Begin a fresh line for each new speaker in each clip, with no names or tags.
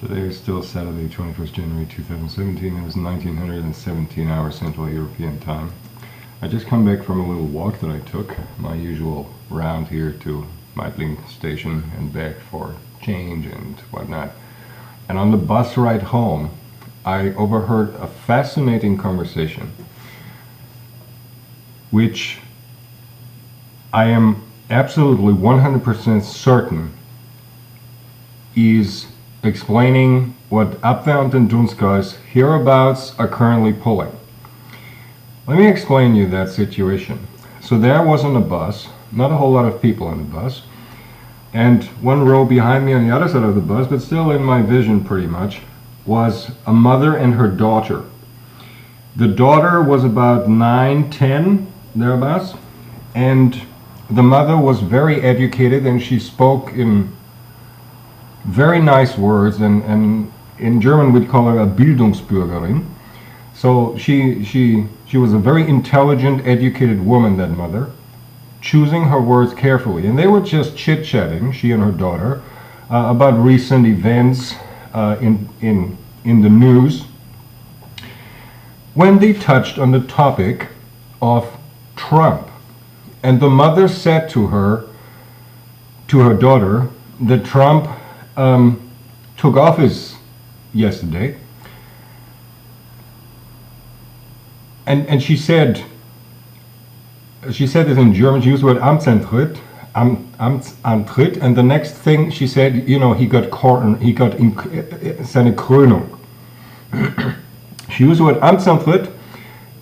Today is still Saturday, 21st January 2017. It was 1917 hours Central European time. I just come back from a little walk that I took, my usual round here to Meidling station and back for change and whatnot. And on the bus ride home, I overheard a fascinating conversation, which I am absolutely 100% certain is explaining what Upwärts and Dunskais hereabouts are currently pulling. Let me explain you that situation. So there was on the bus, not a whole lot of people on the bus, and one row behind me on the other side of the bus, but still in my vision pretty much, was a mother and her daughter. The daughter was about 9, 10, thereabouts, and the mother was very educated and she spoke in very nice words, and in German we'd call her a Bildungsbürgerin. So she was a very intelligent, educated woman, that mother, choosing her words carefully. And they were just chit-chatting, she and her daughter, about recent events in the news, when they touched on the topic of Trump. And the mother said to her daughter, that Trump took office yesterday, and she said it in German. She used the word Amtsantritt, and the next thing she said, you know, he got seine Krönung. She used the word Amtsantritt,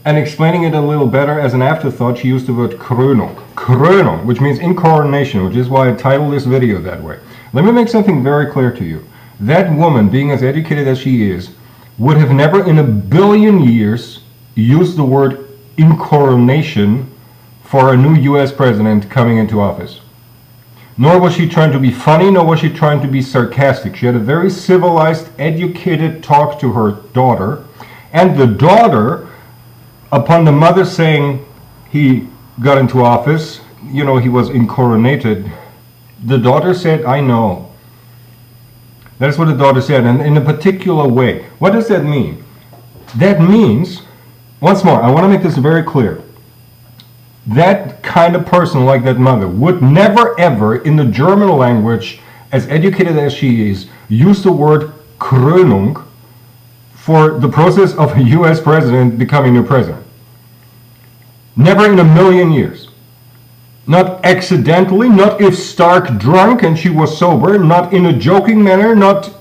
and explaining it a little better as an afterthought, she used the word Krönung, which means incoronation, which is why I titled this video that way. Let me make something very clear to you. That woman, being as educated as she is, would have never in a billion years used the word incoronation for a new US president coming into office. Nor was she trying to be funny, nor was she trying to be sarcastic. She had a very civilized, educated talk to her daughter, and the daughter, upon the mother saying he got into office, you know, he was incoronated, the daughter said, I know. That's what the daughter said, and in a particular way. What does that mean? That means, once more, I want to make this very clear. That kind of person, like that mother, would never ever, in the German language, as educated as she is, use the word Krönung for the process of a US president becoming a president. Never in a million years. Not accidentally, not if stark drunk and she was sober, not in a joking manner, not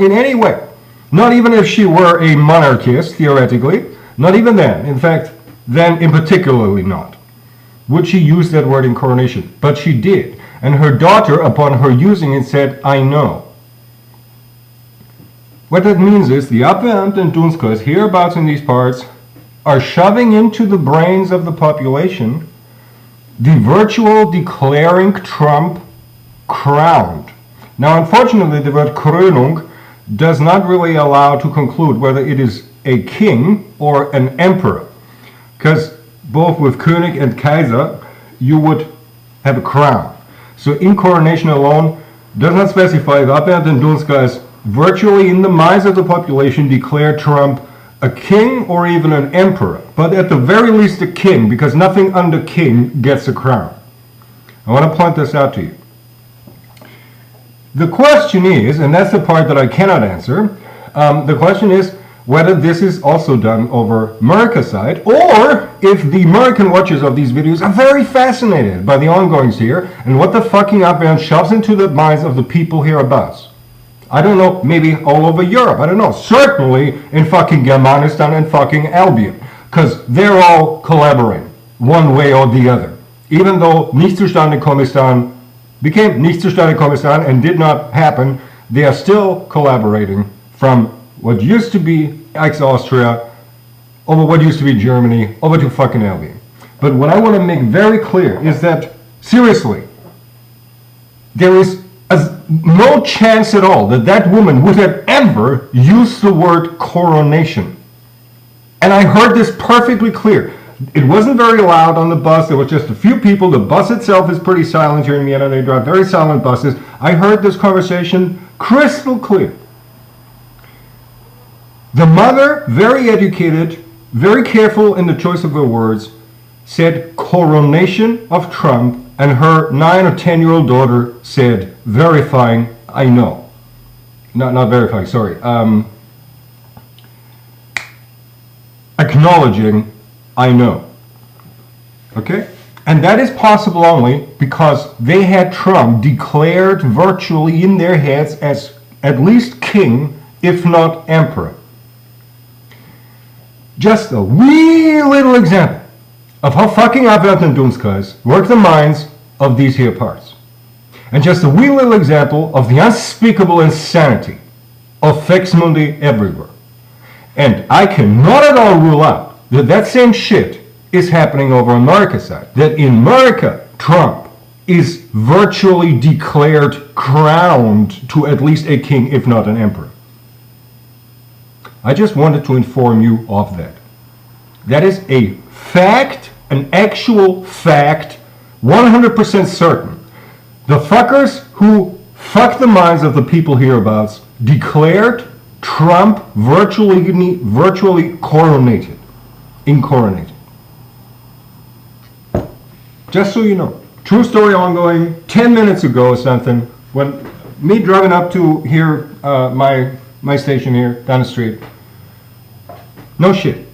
in any way. Not even if she were a monarchist, theoretically. Not even then. In fact, then in particularly not. Would she use that word in coronation? But she did. And her daughter, upon her using it, said, I know. What that means is the Upwärts and Dunskais hereabouts in these parts are shoving into the brains of the population the virtual declaring Trump crowned. Now, unfortunately, the word Krönung does not really allow to conclude whether it is a king or an emperor, because both with König and Kaiser, you would have a crown. So incoronation alone does not specify if Upwärts and Dunskais virtually in the minds of the population declare Trump a king or even an emperor, but at the very least a king, because nothing under king gets a crown. I want to point this out to you. The question is, and that's the part that I cannot answer, the question is whether this is also done over America's side, or if the American watchers of these videos are very fascinated by the ongoings here and what the fucking Upwärts shoves into the minds of the people hereabouts. I don't know, maybe all over Europe, I don't know. Certainly in fucking Germanistan and fucking Albion. Because they're all collaborating, one way or the other. Even though Nichtzustandekommissar became Nichtzustandekommissar and did not happen, they are still collaborating from what used to be ex-Austria, over what used to be Germany, over to fucking Albion. But what I want to make very clear is that, seriously, there is no chance at all that that woman would have ever used the word coronation. And I heard this perfectly clear. It wasn't very loud on the bus. There was just a few people. The bus itself is pretty silent here in Vienna. They drive very silent buses. I heard this conversation crystal clear. The mother, very educated, very careful in the choice of her words, said coronation of Trump, and her 9 or 10-year-old daughter said verifying, I know. Not verifying, sorry. Acknowledging, I know. Okay? And that is possible only because they had Trump declared virtually in their heads as at least king, if not emperor. Just a wee little example of how fucking Abwehrtendunstkreis work the minds of these here parts. And just a wee little example of the unspeakable insanity of Fex Mundi everywhere. And I cannot at all rule out that that same shit is happening over on America's side. That in America, Trump is virtually declared crowned to at least a king, if not an emperor. I just wanted to inform you of that. That is a fact, an actual fact, 100% certain. The fuckers who fucked the minds of the people hereabouts declared Trump virtually coronated, incoronated. Just so you know. True story ongoing, 10 minutes ago or something, when me driving up to here, my station here, down the street. No shit.